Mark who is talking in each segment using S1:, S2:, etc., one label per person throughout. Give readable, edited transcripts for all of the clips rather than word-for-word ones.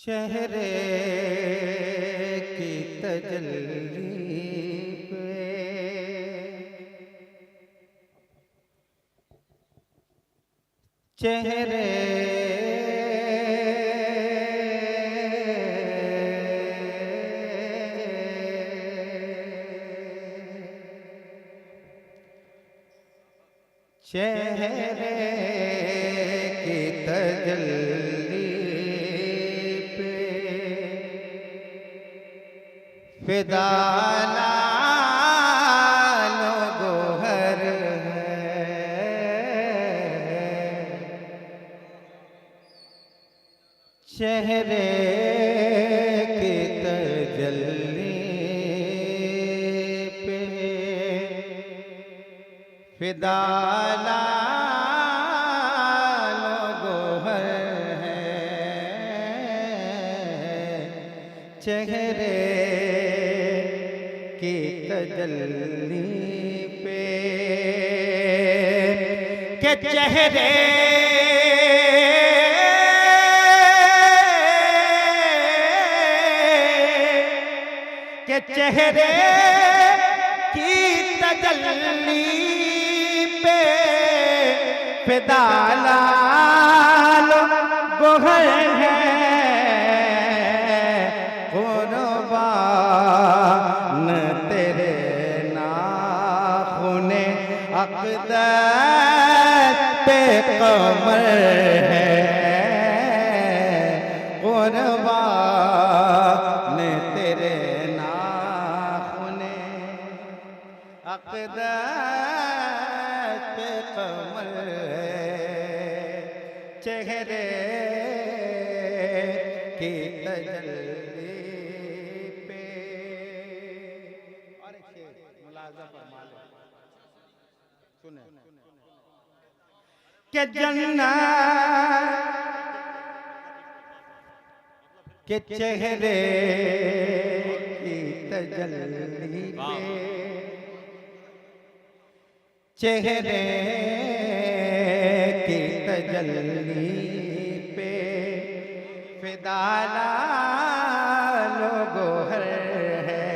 S1: चेहरे की तजल्ली पे चेहरे चेहरे की तजल्ली पे फिदा गोहर है। चेहरे की तजल्ली पे फिदा चेहरे की तजल्ली पे के चेहरे के चेहरे की तजल्ली पे फिदा गोहर है। कुर्बान तेरे नाख़ुने अक़दस पे कमर है। कुर्बान तेरे नाख़ुने अक़दस पे कमर है। चेहरे की तजल्ली के जन्नत के चेहरे की तजल्ली पे चेहरे की तजल्ली पे फिदा गोहर है।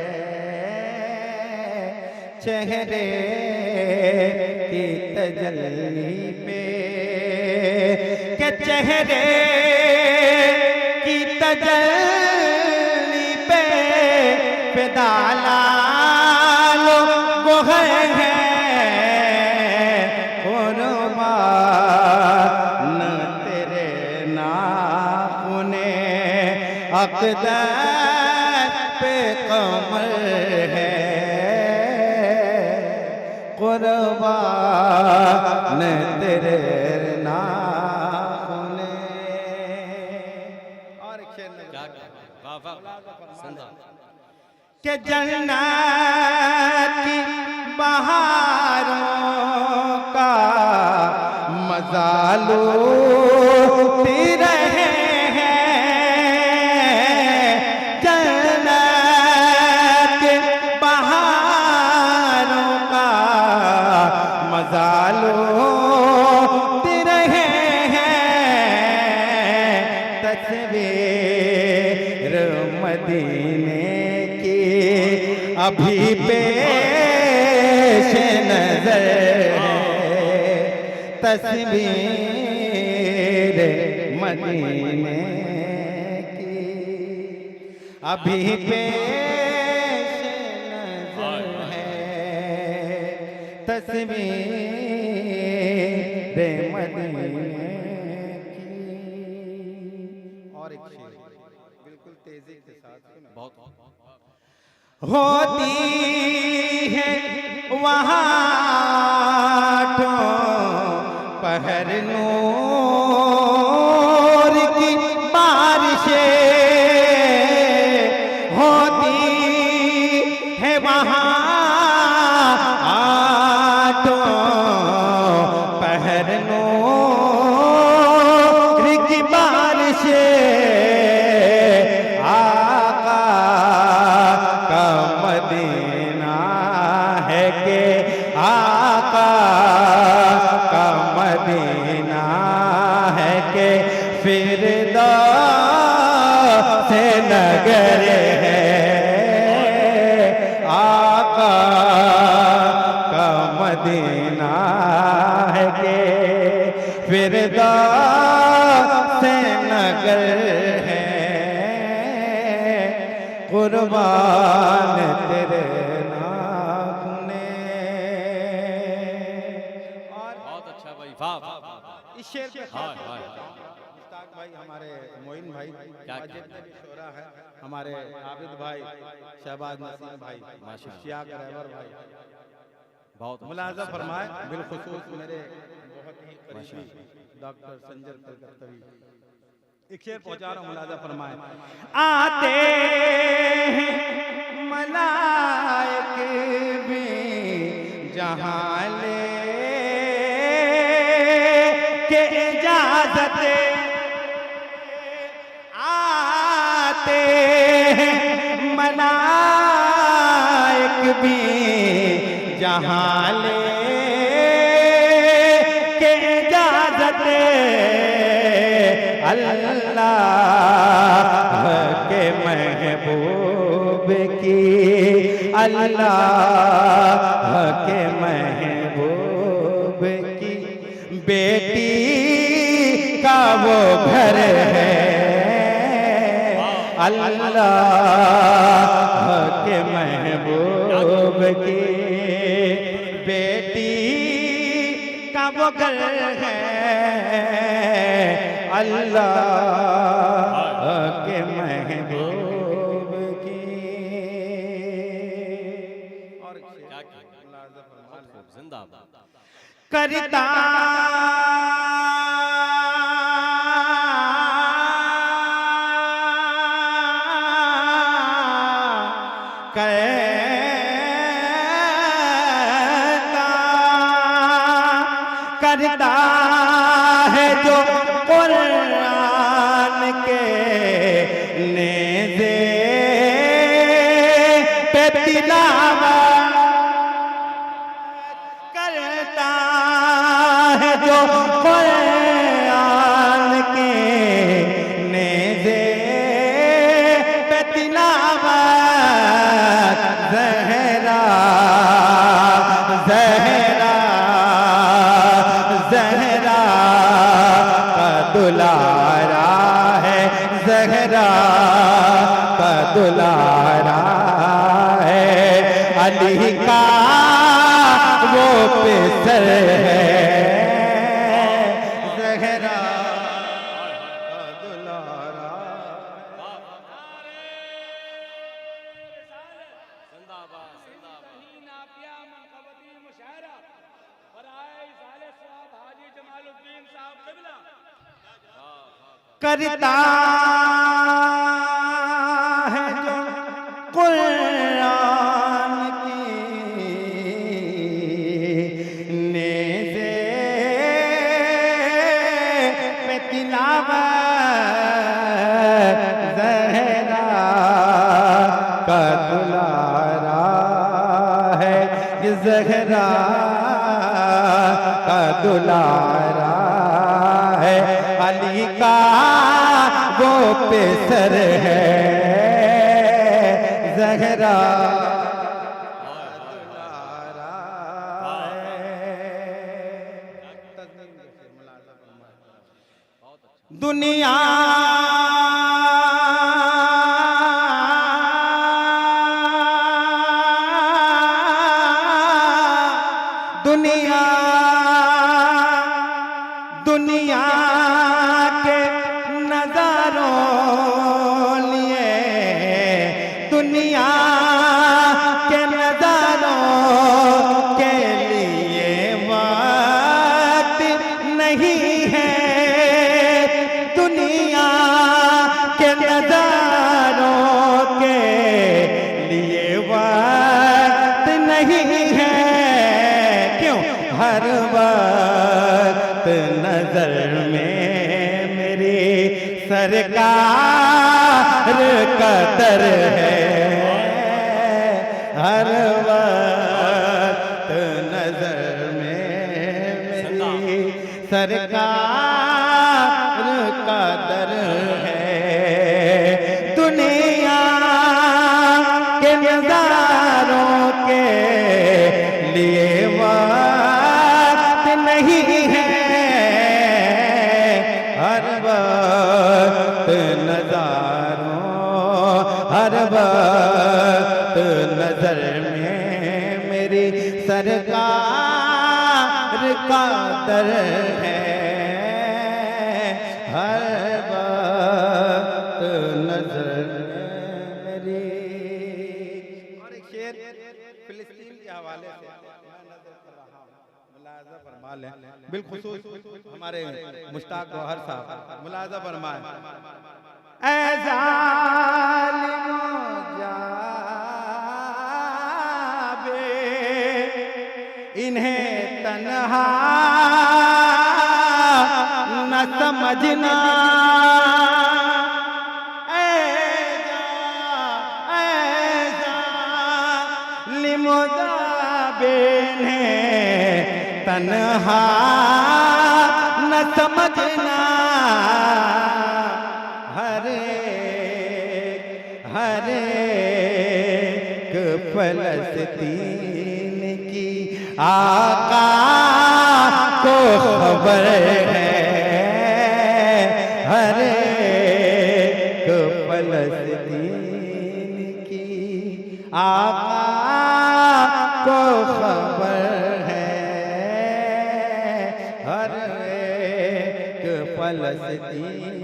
S1: चेहरे की तजल्ली पे के चेहरे की तजल्ली पे फिदा गोहर है। कुर्बान तेरे नाख़ुने अक़दस पे कमर है। कुर्बान तेरे नाख़ुने और के जन्नत की बहारों का मज़ा लूटी रहे हैं। जन्नत के बहारों का मज़ा लूटी रहे हैं। तस्वीर मदीने की अभी पेश नज़र है। तस्वीर मदीने की अभी पेश नज़र है। तस्वीर मदीने की और एक शेर बिल्कुल तेजी के साथ बहुत होती है वहाँ पहर नूर की बारिशें होती है वहाँ पहर नूर की बारिशें। आका का मदीना है के आका का मदीना मदीना है के फिरदौस नगर है, कुर्बान तेरे नाम ने। और
S2: बहुत अच्छा भाई, वाह वाह वाह।
S1: इस शेर के
S2: हाँ, हाँ।
S1: मुश्ताक भाई, हमारे मोइन भाई,
S2: क्या
S1: जितने भी शोरा है, हमारे आबिद भाई, शहबाज नसीम भाई,
S2: माशाअल्लाह।
S1: इश्तियाक रहबर भाई,
S2: बहुत
S1: मुलाजा फरमाए। बिलखुसूस मेरे बहुत ही करीबी डॉक्टर संजय कलकत्तवी, एक शेर पहुंचा रहा हूं, मुलाजा फरमाए। आते हैं मलाइक भी जहां ले के इजाजत, आते हैं मलाइक भी जहां ले के इजाजत, अल्लाह के महबूब की, अल्लाह के महबूब की बेटी का वो घर है, अल्लाह के महबूब की बेटी का वो घर है, अल्लाह के महबूब की। और
S2: क्या जिंदाबाद।
S1: करता करता है जो कुरान के नेज़े पे तिलावत, करता है जो कुरान के नेज़े पे तिलावत, ज़हरा ज़हरा ज़हरा का दुलारा है, ज़हरा का दुलारा है, अली का वो पेसर है, ज़हरा का दुलारा।
S2: जिंदाबाद जिंदाबाद।
S1: करता है जो कुरान की नेज़े पे तिलावत, ज़हरा का दुलारा है, ये ज़हरा का दुलारा है, अली का वो पेसर है, ज़हरा दुलारा है। दुनिया दुनिया दुनिया के नजारों लिए, दुनिया के नजारों के लिए वक्त नहीं है, दुनिया के नजारों के लिए वक्त नहीं है, क्यों हर वक्त नजर में मेरी सरकार का दर है, हर वक्त नजर में मेरी सरकार का दर है, दुनिया के नजारों के लिए हर वक्त नजर में मेरी सरकार का दर है, हर वक्त नजर में मेरी। और एक शेर फिलिस्तीन के हवाले से मैं नजर कर रहा हूं, मुलाजा फरमा लें। बिलखुसूस हमारे मुश्ताक गौहर साहब मुलाजा फरमाएं। ऐ जालिमो जाबे इन्हें तन्हा न समझना, जालिमो जाबे इन्हें तन्हा न समझना, हर एक फलस्तीन की आका को खबर है, हर एक फलस्तीन की आका को खबर है, हर एक फलस्तीन